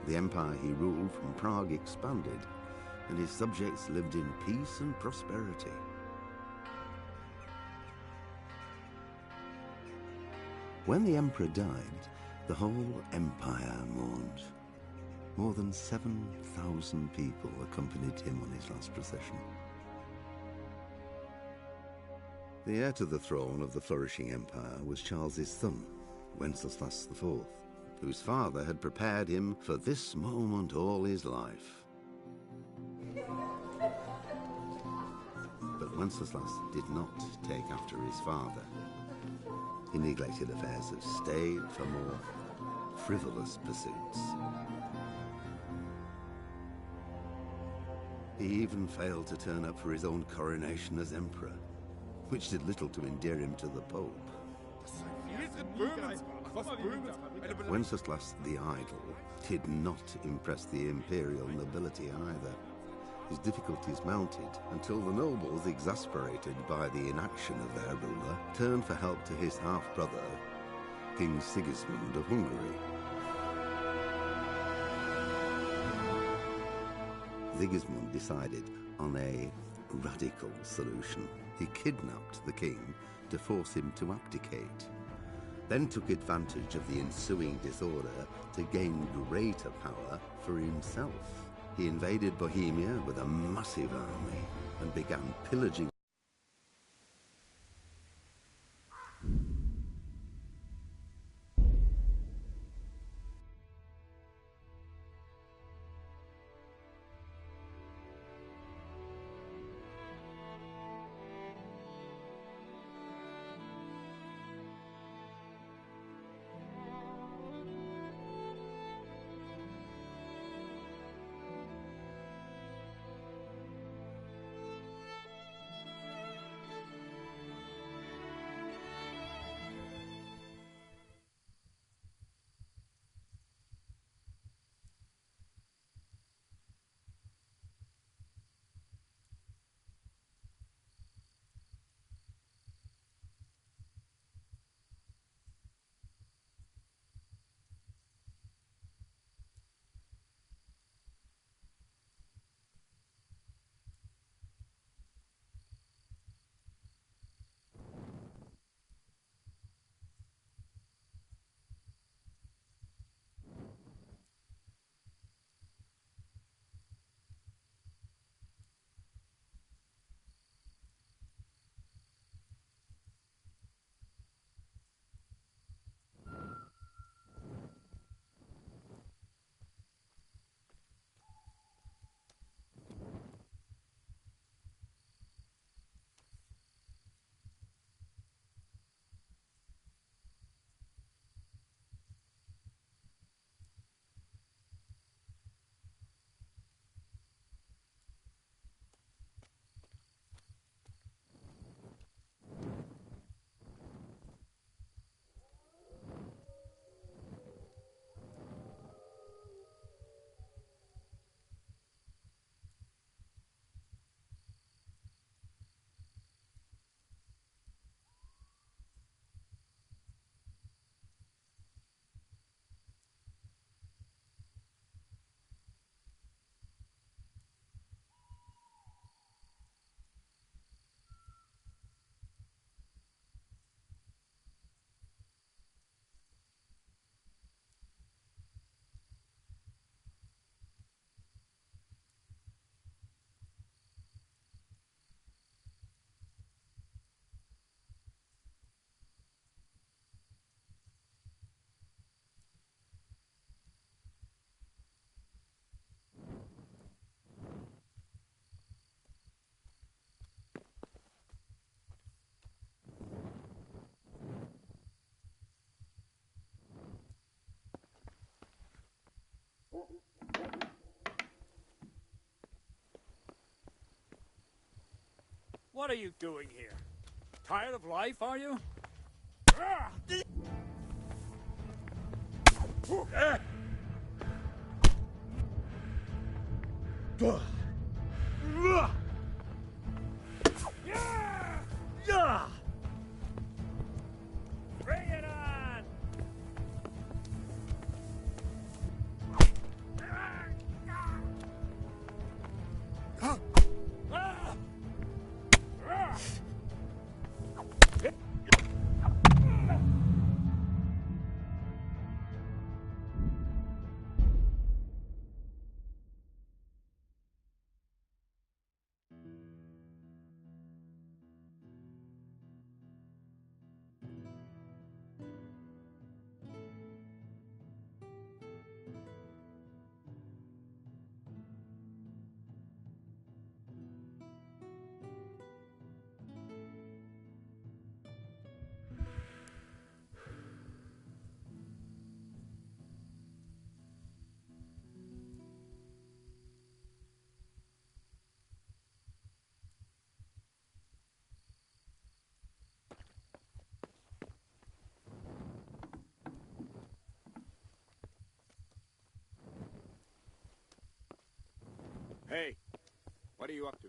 the empire he ruled from Prague expanded, and his subjects lived in peace and prosperity. When the emperor died, the whole empire mourned. More than 7,000 people accompanied him on his last procession. The heir to the throne of the flourishing empire was Charles's son, Wenceslas IV, whose father had prepared him for this moment all his life. But Wenceslas did not take after his father. He neglected affairs of state for more frivolous pursuits. He even failed to turn up for his own coronation as emperor, which did little to endear him to the Pope. Wenceslas the Idle did not impress the imperial nobility either. His difficulties mounted until the nobles, exasperated by the inaction of their ruler, turned for help to his half-brother, King Sigismund of Hungary. Sigismund decided on a radical solution. He kidnapped the king to force him to abdicate, then took advantage of the ensuing disorder to gain greater power for himself. He invaded Bohemia with a massive army and began pillaging. What are you doing here? Tired of life, are you? Bring it on! Hey, what are you up to?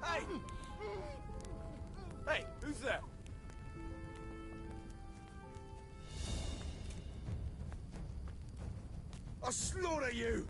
Hey! Hey, who's there? I'll slaughter you!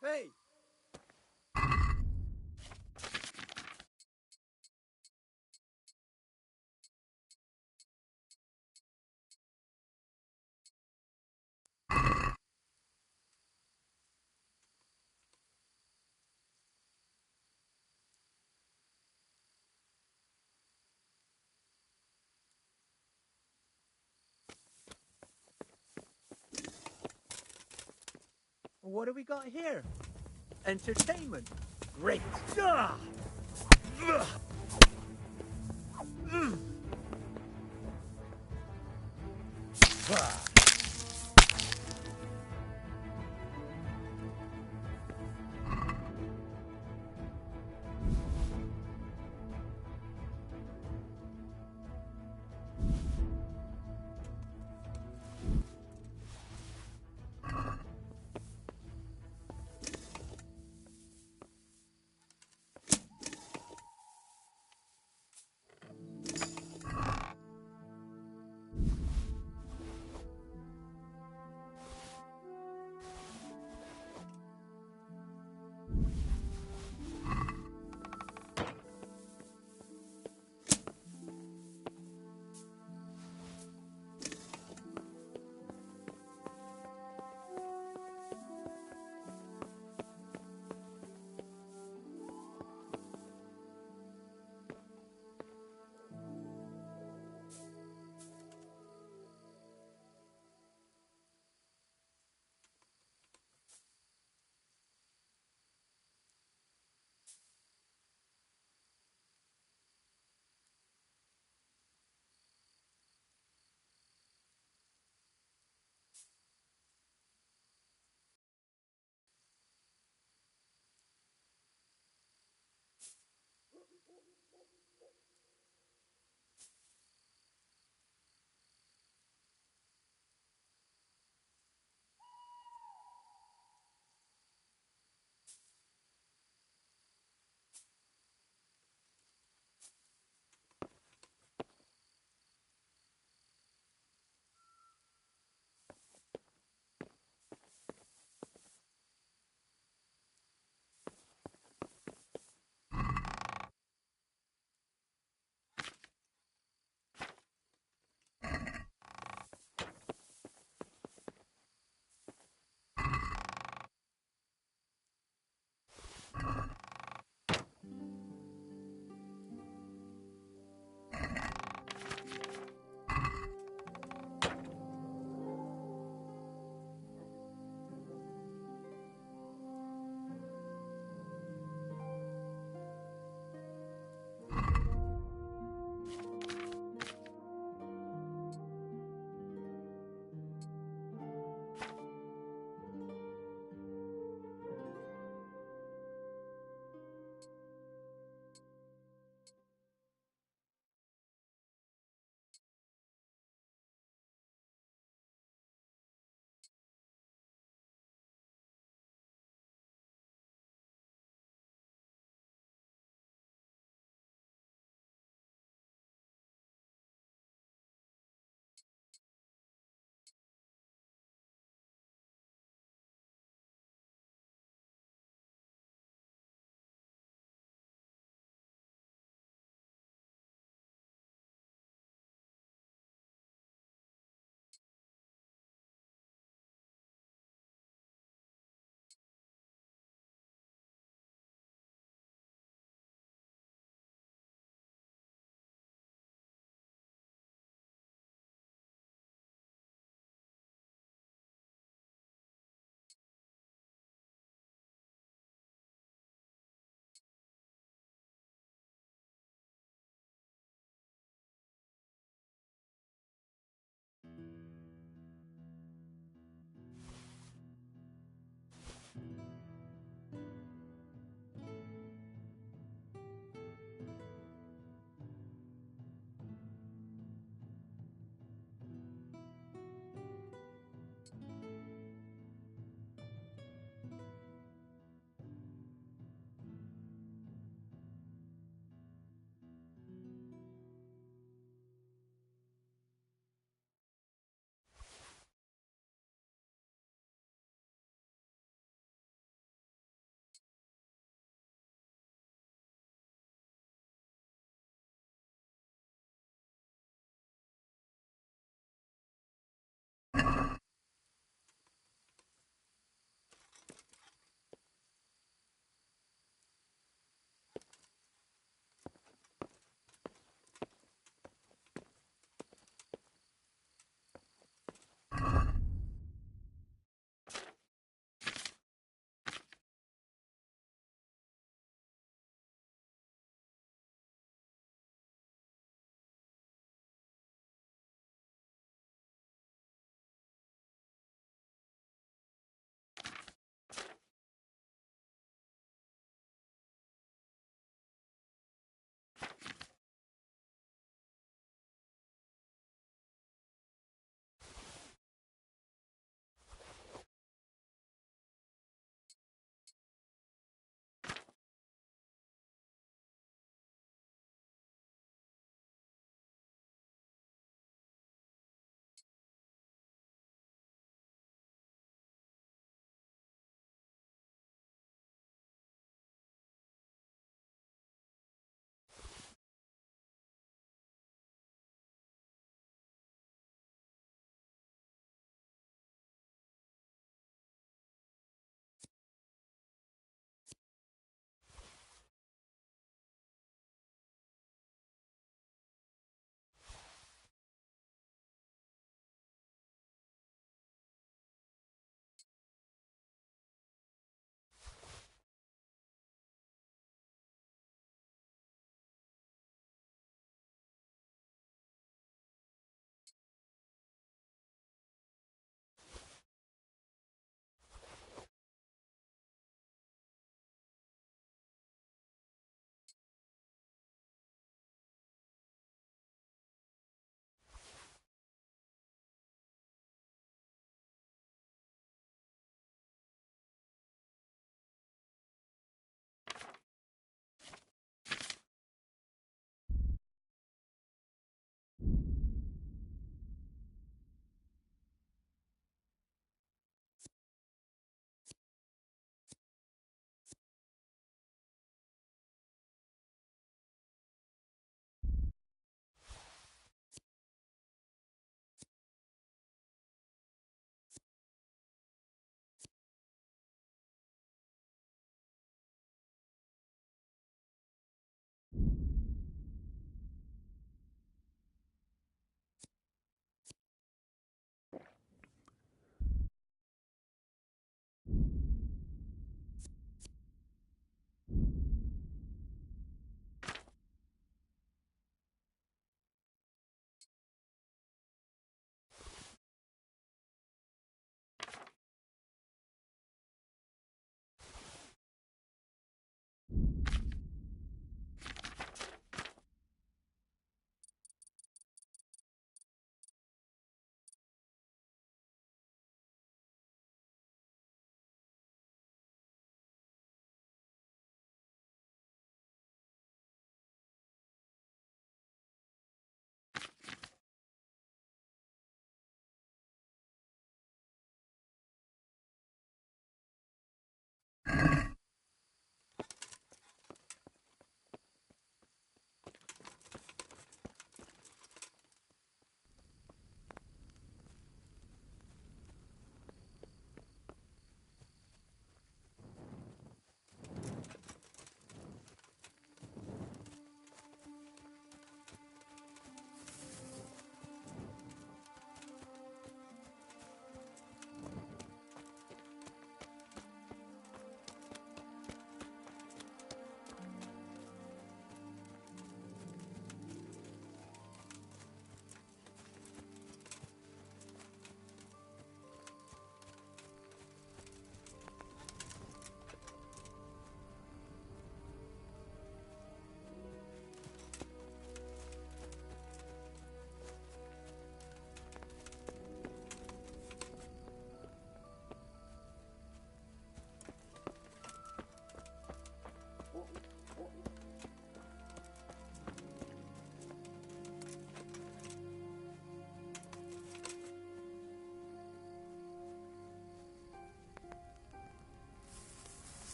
Hey! What do we got here? Entertainment. Great. Ah!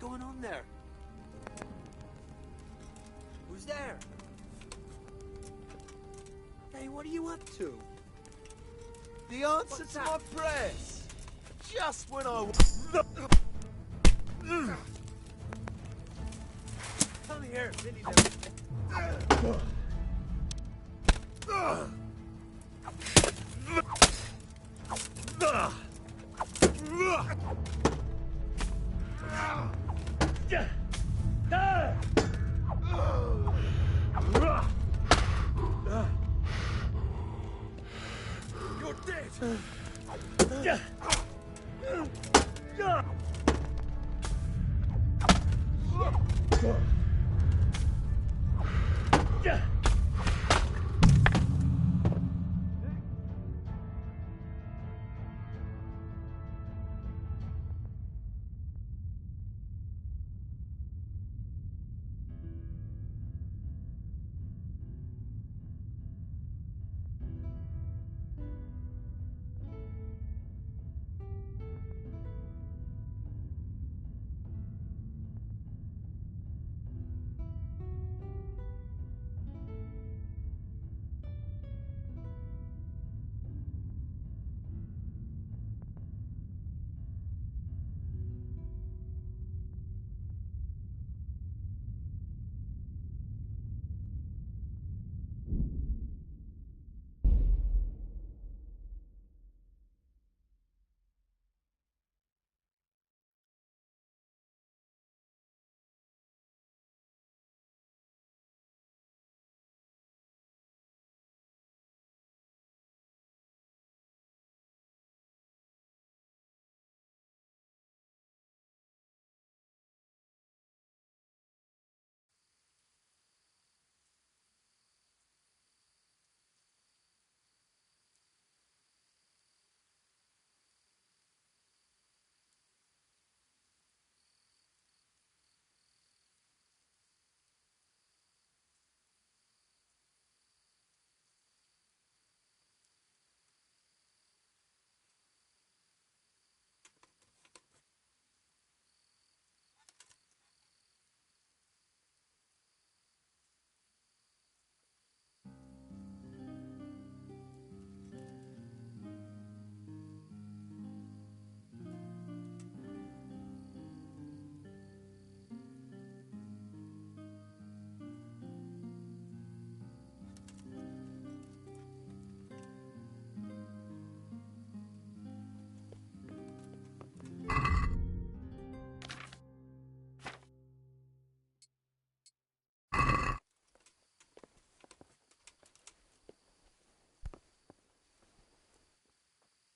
going on there? Who's there? Hey, what are you up to? The answer to my prayers. Just when I... Come here, Vinny. You're dead!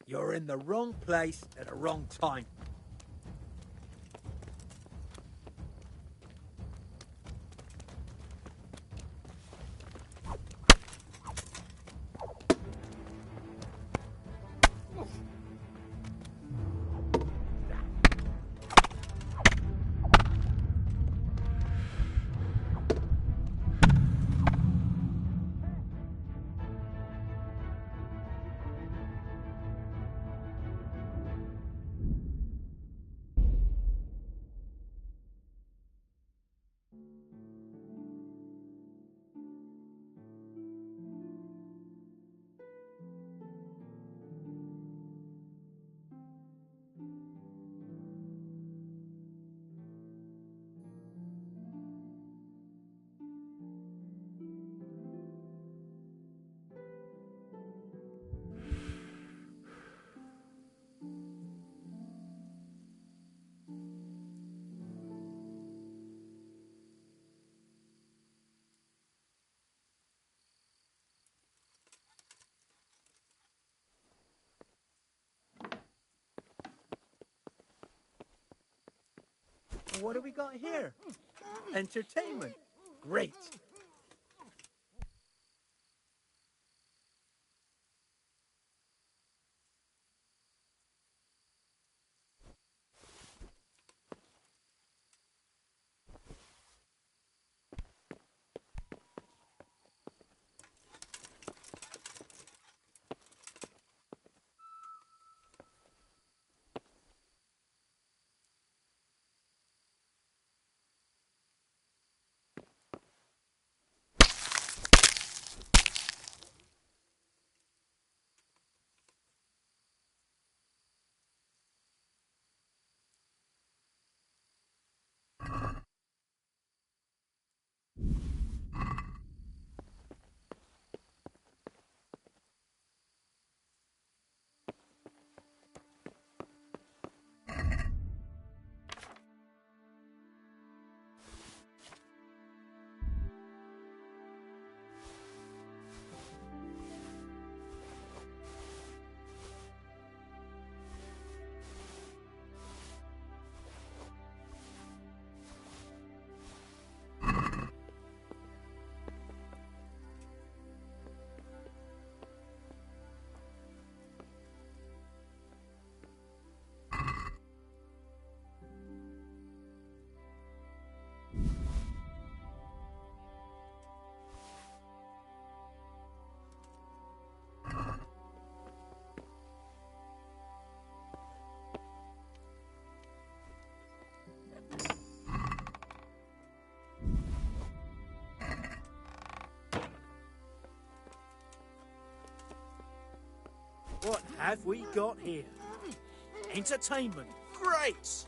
You're in the wrong place at the wrong time. What do we got here? Entertainment. Great. What have we got here? Entertainment. Great!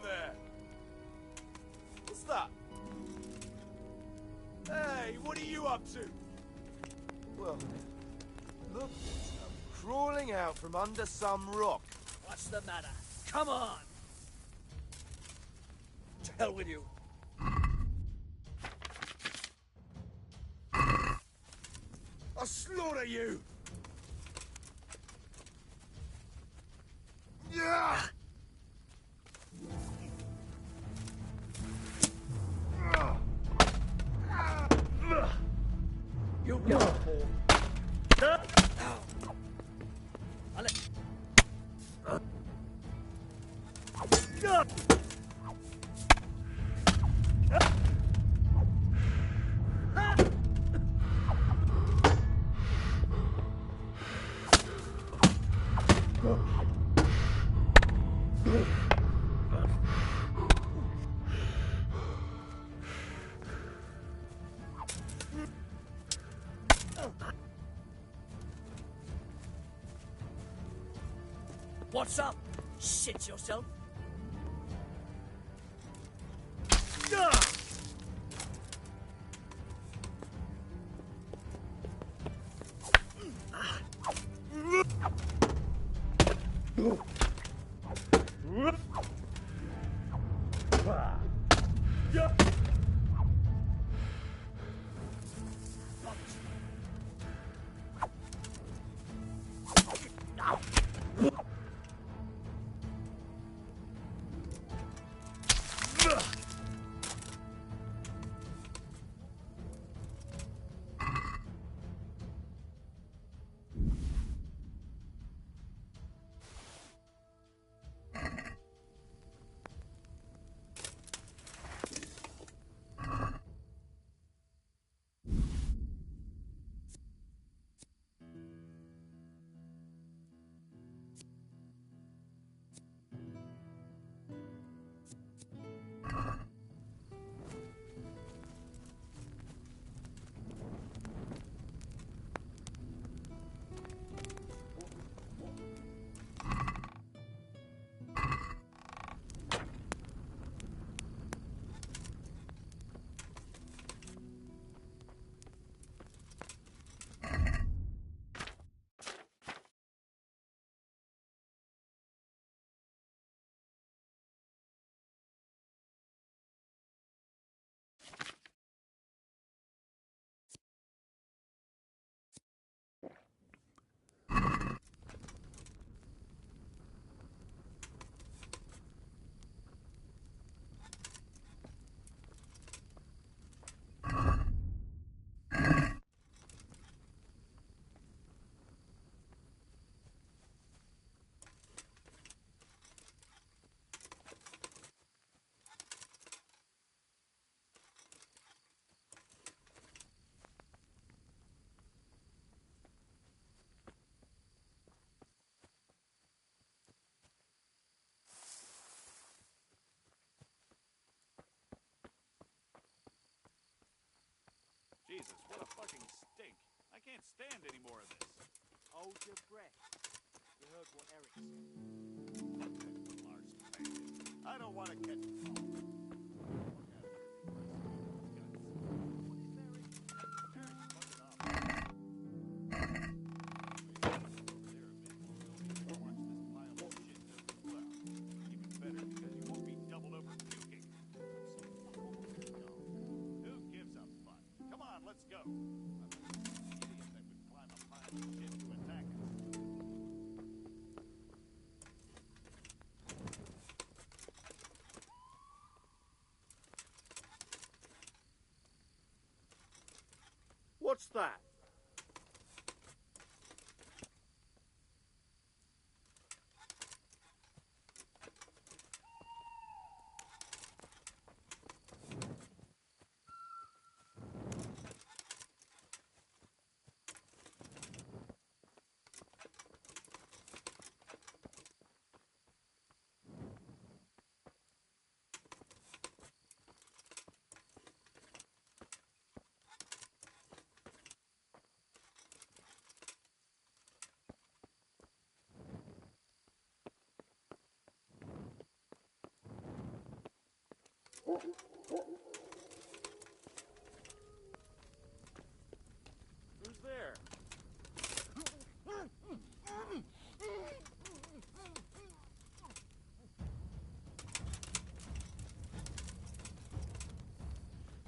there? What's that? Hey, what are you up to? Well, look, I'm crawling out from under some rock. What's the matter? Come on! To hell with you. I'll slaughter you! Yeah! You go, Paul. What's up? Shit yourself? Jesus, what a fucking stink. I can't stand any more of this. Hold your breath. You heard what Eric said. Fuck that Lars bastard. I don't want to catch... Let's go. I'm an idiot that would climb a pile of shit to attack us. What's that? Who's there?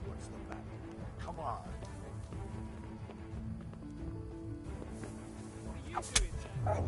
What's the matter? Come on. What are you doing there?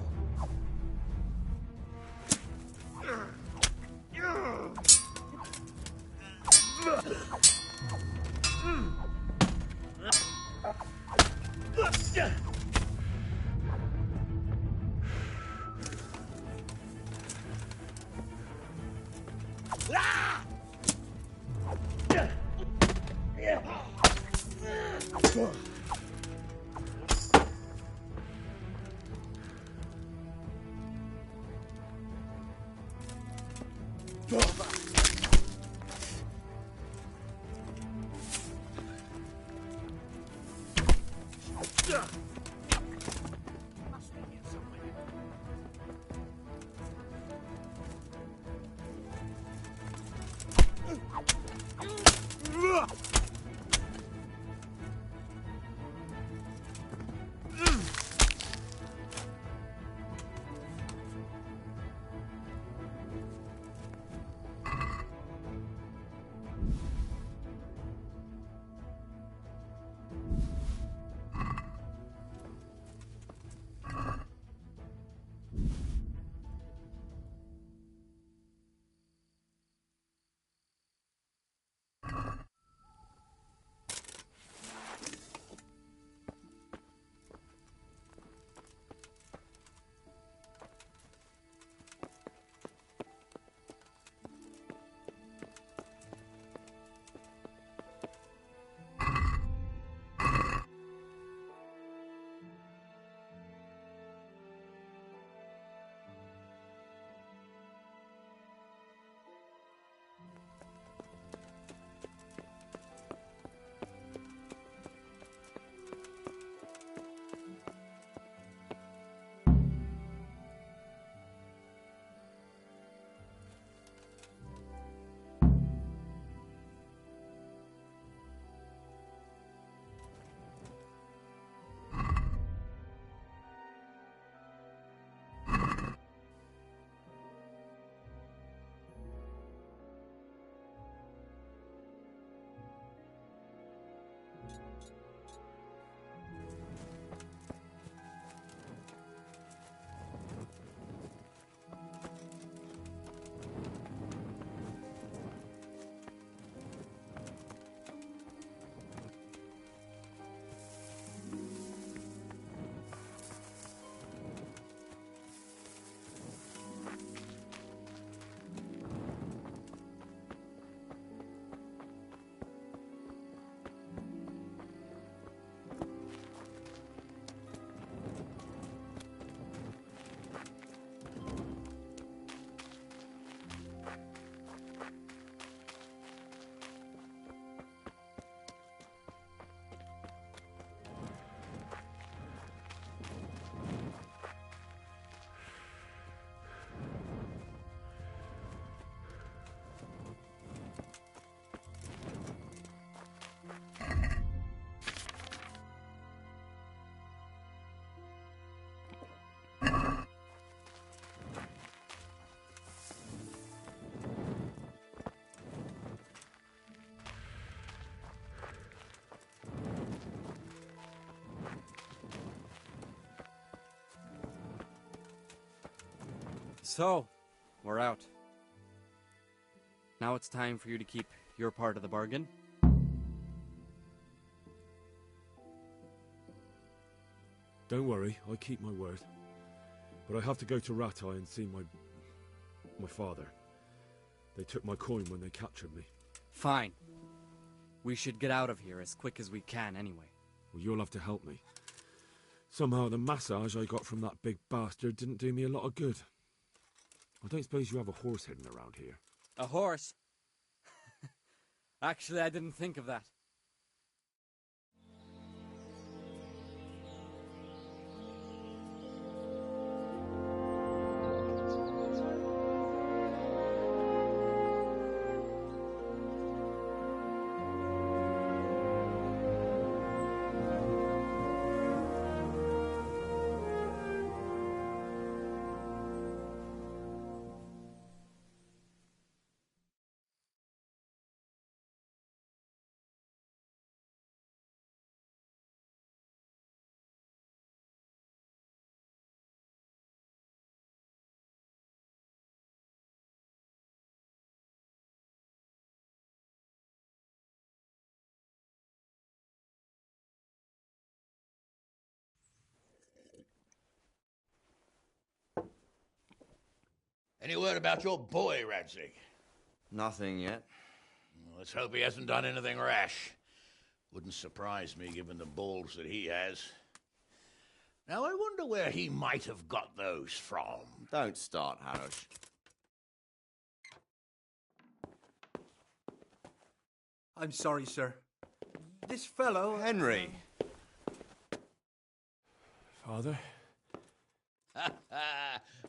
So, we're out. Now it's time for you to keep your part of the bargain. Don't worry, I keep my word. But I have to go to Rattay and see my father. They took my coin when they captured me. Fine. We should get out of here as quick as we can anyway. Well, you'll have to help me. Somehow the massage I got from that big bastard didn't do me a lot of good. I don't suppose you have a horse hidden around here. A horse? Actually, I didn't think of that. Any word about your boy, Radzig? Nothing yet. Let's hope he hasn't done anything rash. Wouldn't surprise me, given the balls that he has. Now, I wonder where he might have got those from. Don't start, Harosh. I'm sorry, sir. This fellow... Henry! Father?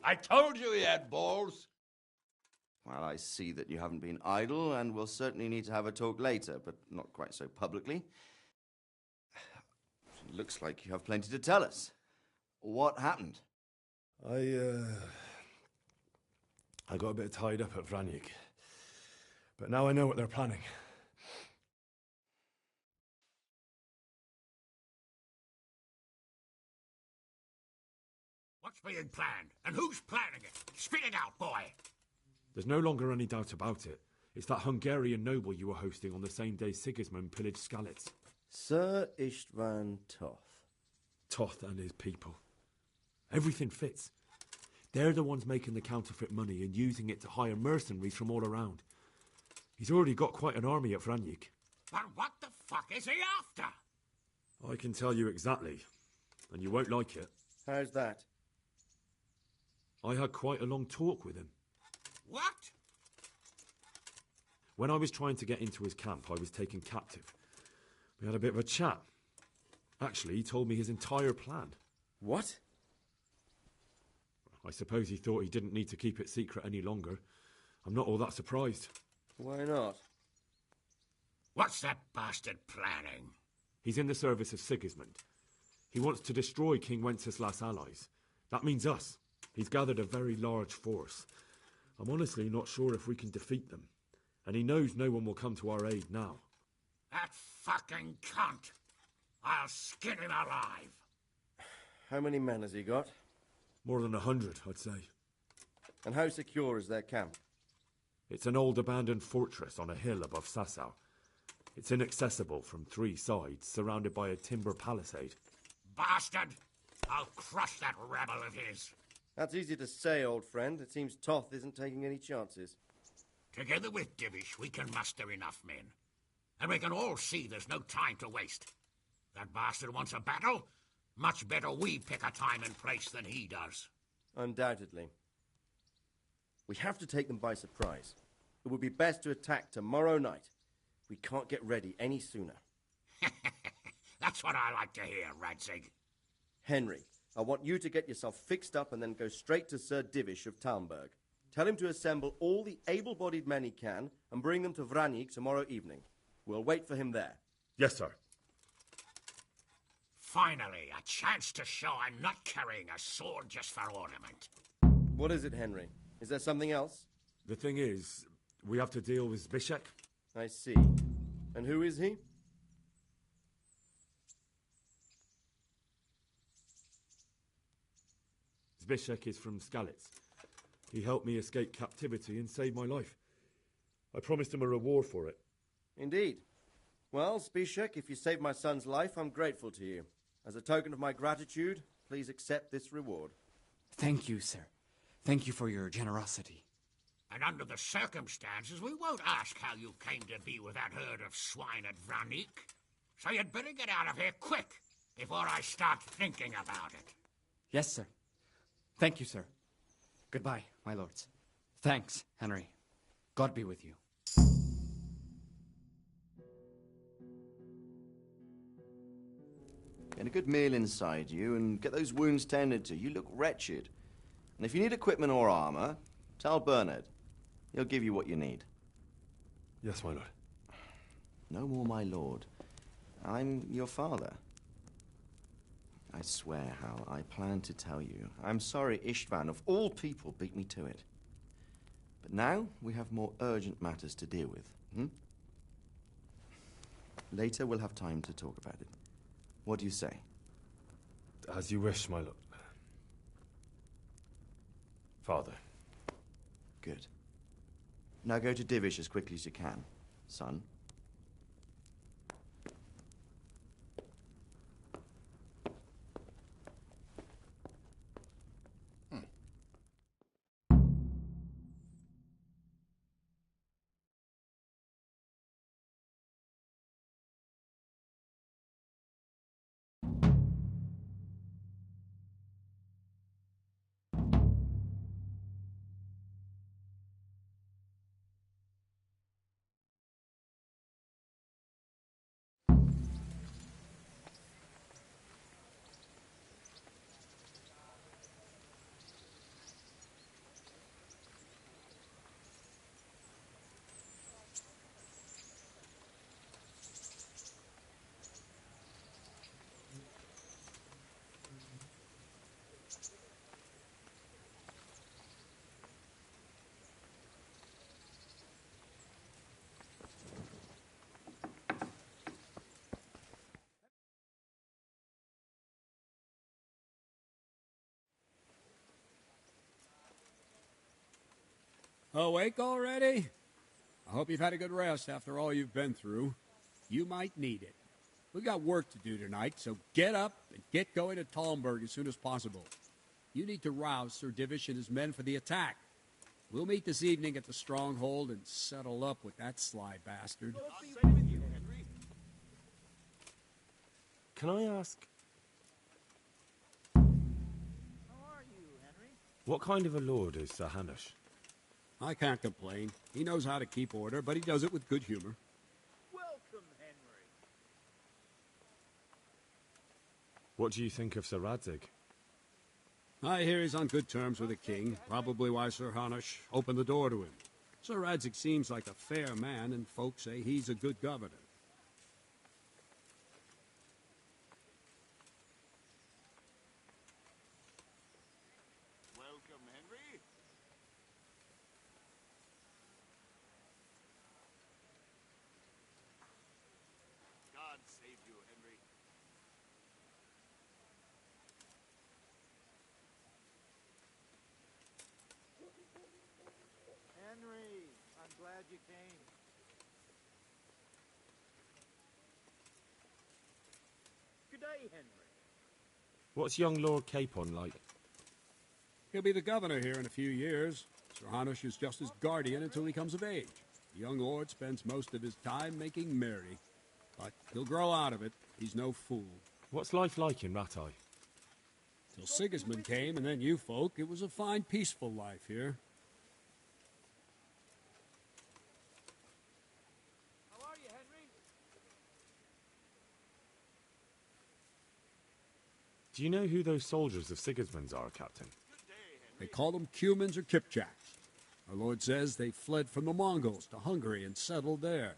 I told you he had balls. Well, I see that you haven't been idle, and we'll certainly need to have a talk later, but not quite so publicly. It looks like you have plenty to tell us. What happened? I got a bit tied up at Vranyik. But now I know what they're planning. What's being planned? And who's planning it? Spit it out, boy! There's no longer any doubt about it. It's that Hungarian noble you were hosting on the same day Sigismund pillaged Skalitz. Sir Istvan Toth. Toth and his people. Everything fits. They're the ones making the counterfeit money and using it to hire mercenaries from all around. He's already got quite an army at Vranyik. But what the fuck is he after? I can tell you exactly, and you won't like it. How's that? I had quite a long talk with him. What? When I was trying to get into his camp, I was taken captive. We had a bit of a chat. Actually, he told me his entire plan. What? I suppose he thought he didn't need to keep it secret any longer. I'm not all that surprised. Why not? What's that bastard planning? He's in the service of Sigismund. He wants to destroy King Wenceslas' allies. That means us. He's gathered a very large force. I'm honestly not sure if we can defeat them. And he knows no one will come to our aid now. That fucking cunt! I'll skin him alive! How many men has he got? More than 100, I'd say. And how secure is their camp? It's an old abandoned fortress on a hill above Sasau. It's inaccessible from 3 sides, surrounded by a timber palisade. Bastard! I'll crush that rebel of his! That's easy to say, old friend. It seems Toth isn't taking any chances. Together with Divish, we can muster enough men. And we can all see there's no time to waste. That bastard wants a battle. Much better we pick a time and place than he does. Undoubtedly. We have to take them by surprise. It would be best to attack tomorrow night. We can't get ready any sooner. That's what I like to hear, Radzig. Henry, I want you to get yourself fixed up and then go straight to Sir Divish of Talmberg. Tell him to assemble all the able-bodied men he can and bring them to Vranyik tomorrow evening. We'll wait for him there. Yes, sir. Finally, a chance to show I'm not carrying a sword just for ornament. What is it, Henry? Is there something else? The thing is, we have to deal with Zbyszek. I see. And who is he? Zbyszek is from Skalitz. He helped me escape captivity and saved my life. I promised him a reward for it. Indeed. Well, Zbyszek, if you saved my son's life, I'm grateful to you. As a token of my gratitude, please accept this reward. Thank you, sir. Thank you for your generosity. And under the circumstances, we won't ask how you came to be with that herd of swine at Vranyik. So you'd better get out of here quick, before I start thinking about it. Yes, sir. Thank you, sir. Goodbye, my lords. Thanks, Henry. God be with you. Get a good meal inside you and get those wounds tended to. You look wretched. And if you need equipment or armor, tell Bernard. He'll give you what you need. Yes, my lord. No more, my lord. I'm your father. I swear, Hal, I plan to tell you. I'm sorry Istvan, of all people, beat me to it. But now we have more urgent matters to deal with. Later we'll have time to talk about it. What do you say? As you wish, my lord. Father. Good. Now go to Divish as quickly as you can, son. Awake already? I hope you've had a good rest after all you've been through. You might need it. We got work to do tonight, so get up and get going to Talmberg as soon as possible. You need to rouse Sir Divish and his men for the attack. We'll meet this evening at the stronghold and settle up with that sly bastard. Can I ask... How are you, Henry? What kind of a lord is Sir Hanush? I can't complain. He knows how to keep order, but he does it with good humor. Welcome, Henry. What do you think of Sir Radzig? I hear he's on good terms with the king, probably why Sir Hanush opened the door to him. Sir Radzig seems like a fair man, and folks say he's a good governor. Welcome, Henry. God save you, Henry. Henry, I'm glad you came. Good day, Henry. What's young Lord Capon like? He'll be the governor here in a few years. Sir Hanush is just his guardian until he comes of age. The young lord spends most of his time making merry. But he'll grow out of it. He's no fool. What's life like in Rattay? Till Sigismund came, and then you folk, it was a fine, peaceful life here. How are you, Henry? Do you know who those soldiers of Sigismund's are, Captain? They call them Cumans or Kipchaks. Our lord says they fled from the Mongols to Hungary and settled there.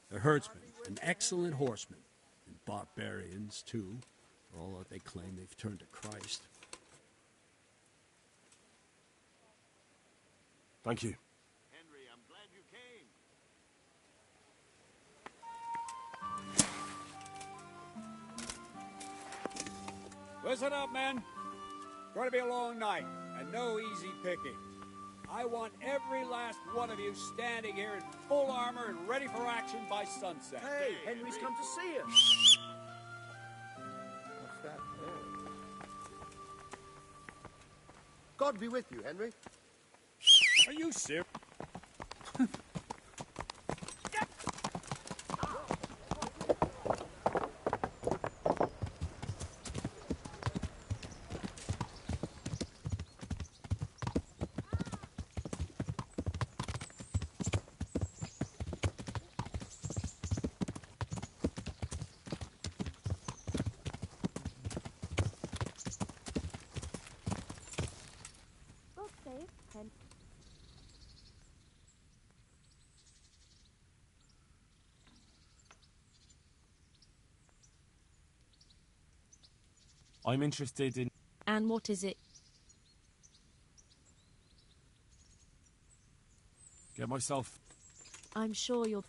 They're herdsmen and excellent horsemen, and barbarians, too, for all that they claim they've turned to Christ. Thank you. Henry, I'm glad you came. Listen up, men. It's going to be a long night, and no easy picking. I want every last one of you standing here in full armor and ready for action by sunset. Hey, Henry's come to see us. What's that? God be with you, Henry. Are you serious? I'm interested in... And what is it? Get myself... I'm sure you'll...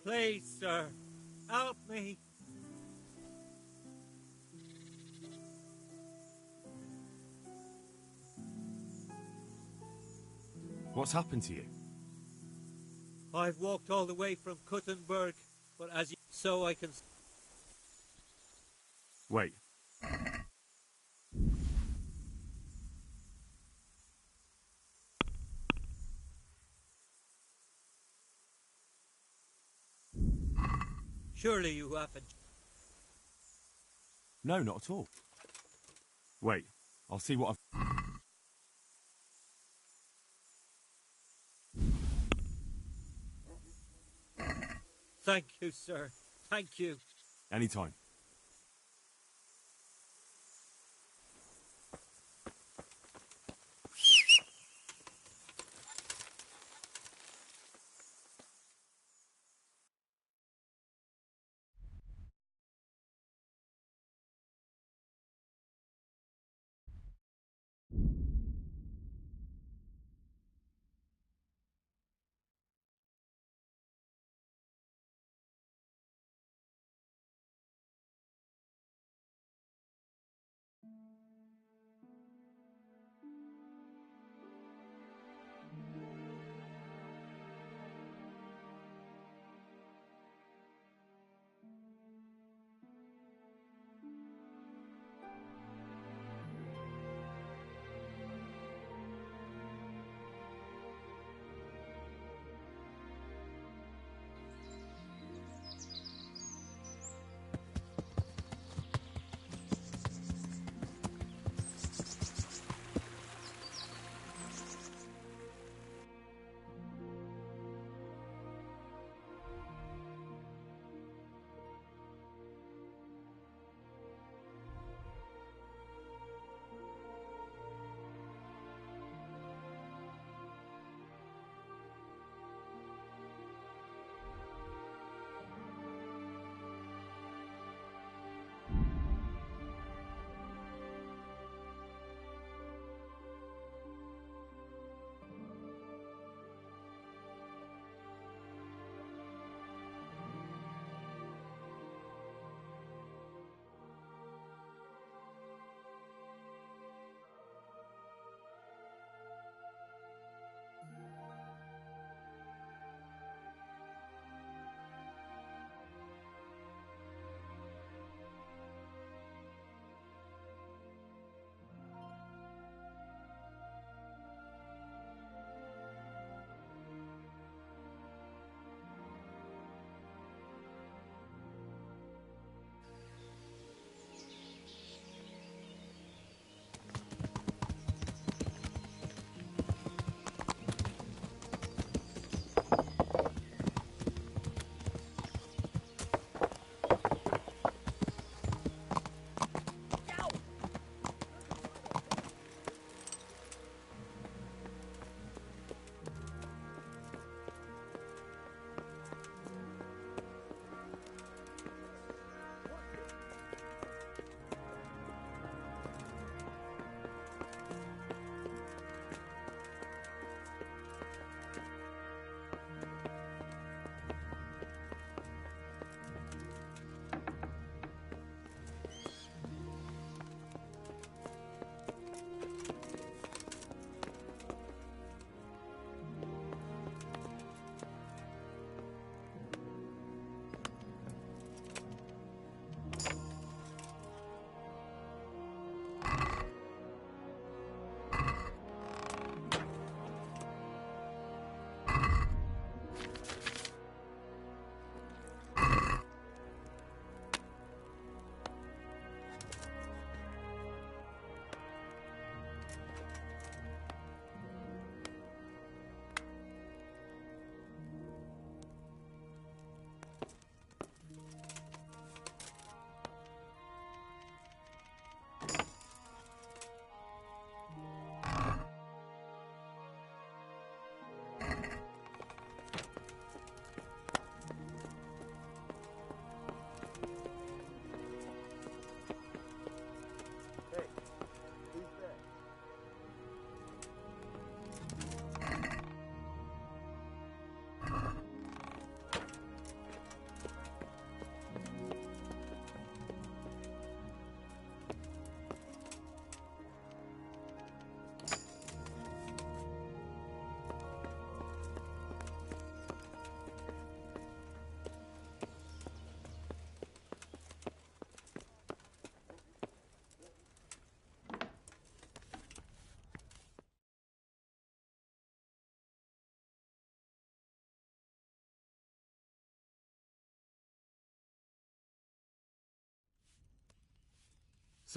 Please, sir, help me. What's happened to you? I've walked all the way from Kuttenberg, but as you... so I can... Wait. Surely you haven't. No, not at all. Wait, I'll see what I've... Thank you, sir. Thank you. Anytime.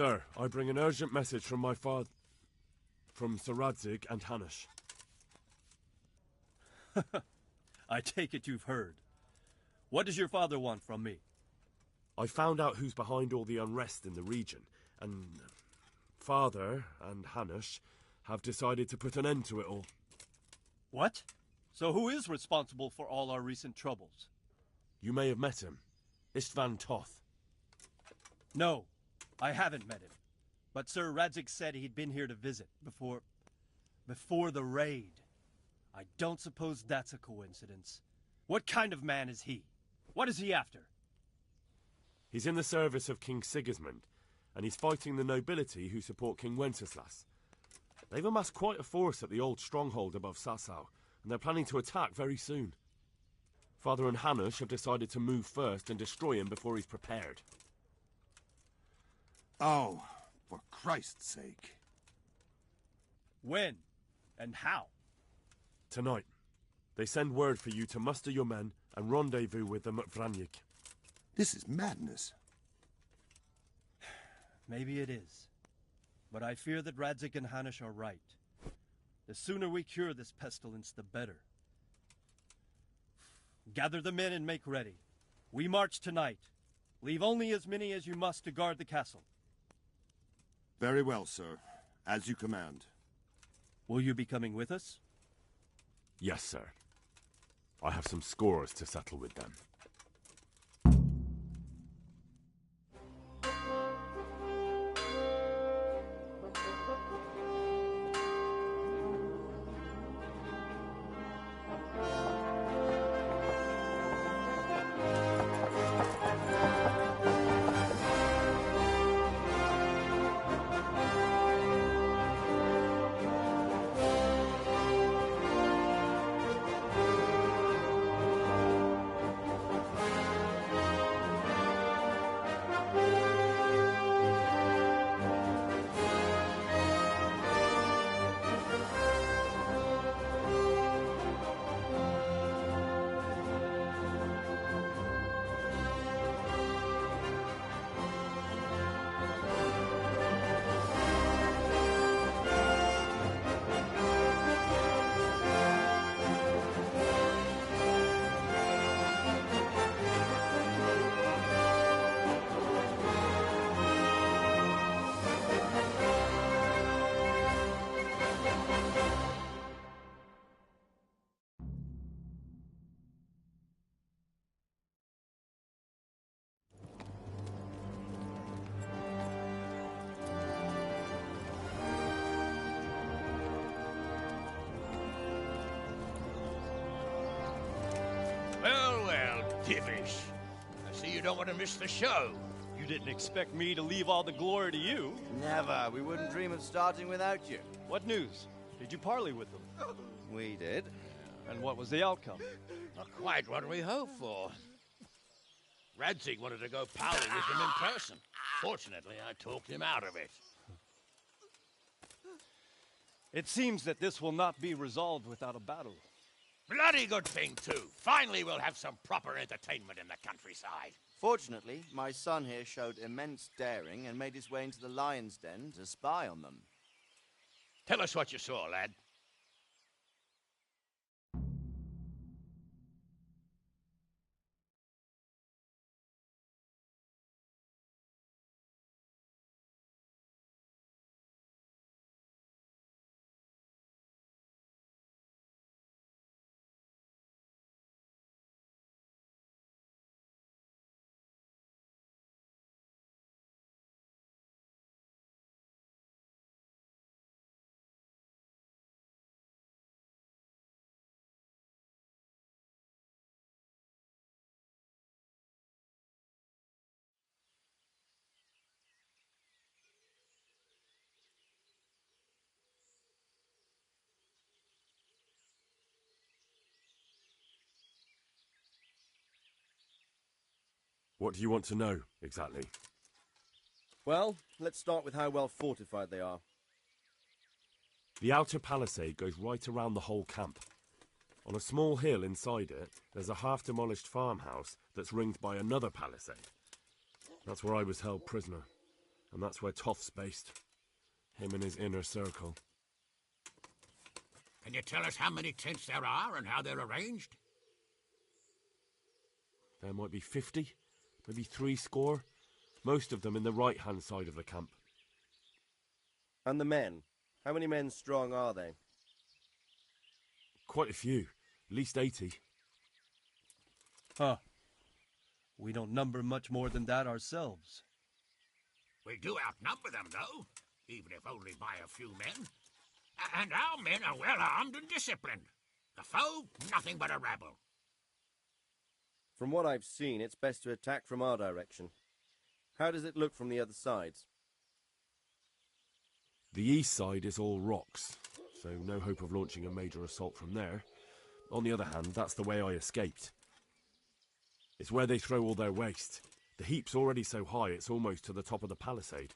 Sir, I bring an urgent message from my father, from Sir Radzig and Hanush. I take it you've heard. What does your father want from me? I found out who's behind all the unrest in the region, and Father and Hanush have decided to put an end to it all. What? So who is responsible for all our recent troubles? You may have met him. Istvan Toth. No, I haven't met him. But Sir Radzig said he'd been here to visit before the raid. I don't suppose that's a coincidence. What kind of man is he? What is he after? He's in the service of King Sigismund, and he's fighting the nobility who support King Wenceslas. They've amassed quite a force at the old stronghold above Sasau, and they're planning to attack very soon. Father and Hanush have decided to move first and destroy him before he's prepared. Oh, for Christ's sake. When? And how? Tonight. They send word for you to muster your men and rendezvous with them at Vranyik. This is madness. Maybe it is. But I fear that Radzig and Hanush are right. The sooner we cure this pestilence, the better. Gather the men and make ready. We march tonight. Leave only as many as you must to guard the castle. Very well, sir. As you command. Will you be coming with us? Yes, sir. I have some scores to settle with them. Divish. I see you don't want to miss the show. You didn't expect me to leave all the glory to you. Never. We wouldn't dream of starting without you. What news? Did you parley with them? We did. And what was the outcome? Not quite what we hoped for. Radzig wanted to go parley with them in person. Fortunately, I talked him out of it. It seems that this will not be resolved without a battle. Bloody good thing, too. Finally, we'll have some proper entertainment in the countryside. Fortunately, my son here showed immense daring and made his way into the lion's den to spy on them. Tell us what you saw, lad. What do you want to know, exactly? Well, let's start with how well fortified they are. The outer palisade goes right around the whole camp. On a small hill inside it, there's a half-demolished farmhouse that's ringed by another palisade. That's where I was held prisoner. And that's where Toff's based. Him and his inner circle. Can you tell us how many tents there are and how they're arranged? There might be 50, maybe 70. Most of them in the right-hand side of the camp. And the men? How many men strong are they? Quite a few. At least 80. Huh. We don't number much more than that ourselves. We do outnumber them, though, even if only by a few men. And our men are well armed and disciplined. The foe, nothing but a rabble. From what I've seen, it's best to attack from our direction. How does it look from the other sides? The east side is all rocks, so no hope of launching a major assault from there. On the other hand, that's the way I escaped. It's where they throw all their waste. The heap's already so high it's almost to the top of the palisade.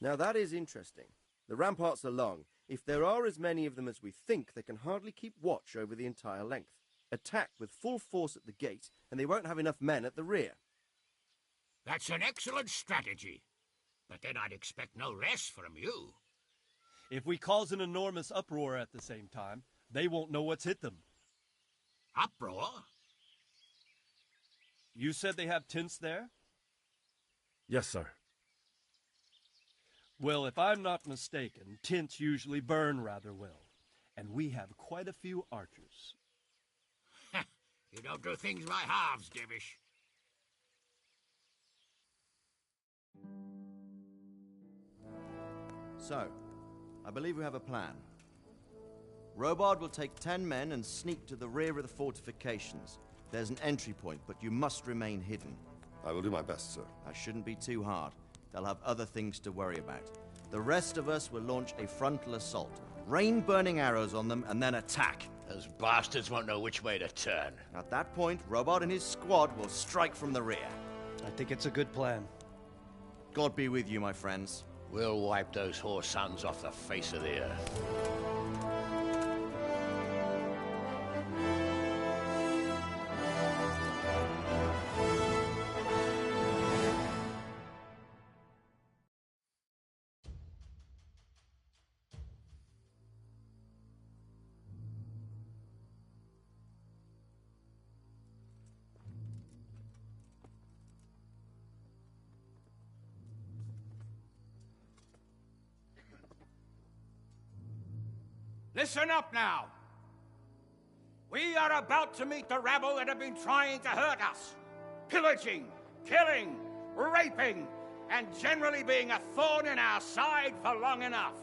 Now that is interesting. The ramparts are long. If there are as many of them as we think, they can hardly keep watch over the entire length. Attack with full force at the gate, and they won't have enough men at the rear. That's an excellent strategy. But then I'd expect no less from you. If we cause an enormous uproar at the same time, they won't know what's hit them. Uproar? You said they have tents there? Yes, sir. Well, if I'm not mistaken, tents usually burn rather well. And we have quite a few archers. You don't do things by halves, Divish. So, I believe we have a plan. Robard will take 10 men and sneak to the rear of the fortifications. There's an entry point, but you must remain hidden. I will do my best, sir. That shouldn't be too hard. They'll have other things to worry about. The rest of us will launch a frontal assault. Rain burning arrows on them and then attack. Those bastards won't know which way to turn. At that point, Robard and his squad will strike from the rear. I think it's a good plan. God be with you, my friends. We'll wipe those whore sons off the face of the earth. Listen up now. We are about to meet the rabble that have been trying to hurt us. Pillaging, killing, raping, and generally being a thorn in our side for long enough.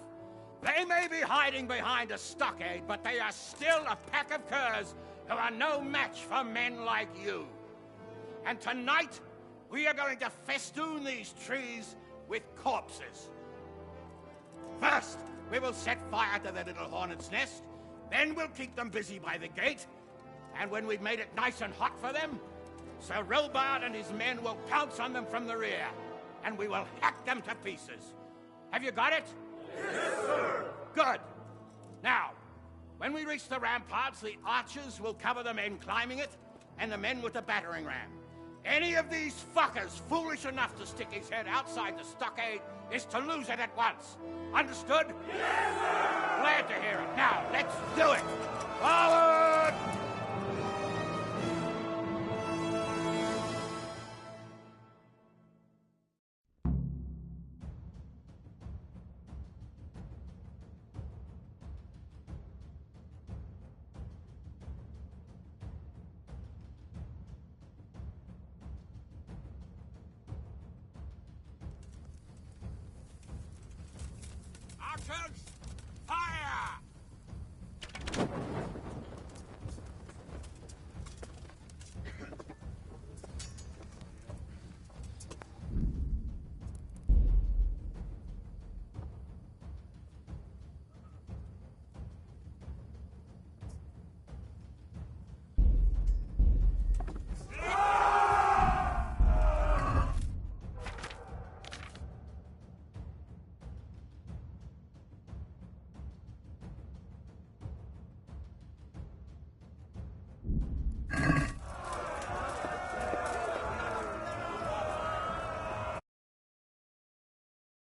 They may be hiding behind a stockade, but they are still a pack of curs who are no match for men like you. And tonight, we are going to festoon these trees with corpses. First, we will set fire to their little hornet's nest. Then we'll keep them busy by the gate. And when we've made it nice and hot for them, Sir Robard and his men will pounce on them from the rear. And we will hack them to pieces. Have you got it? Yes, sir! Good. Now, when we reach the ramparts, the archers will cover the men climbing it, and the men with the battering ram. Any of these fuckers foolish enough to stick his head outside the stockade is to lose it at once. Understood? Yes, sir! Glad to hear it. Now, let's do it. Forward!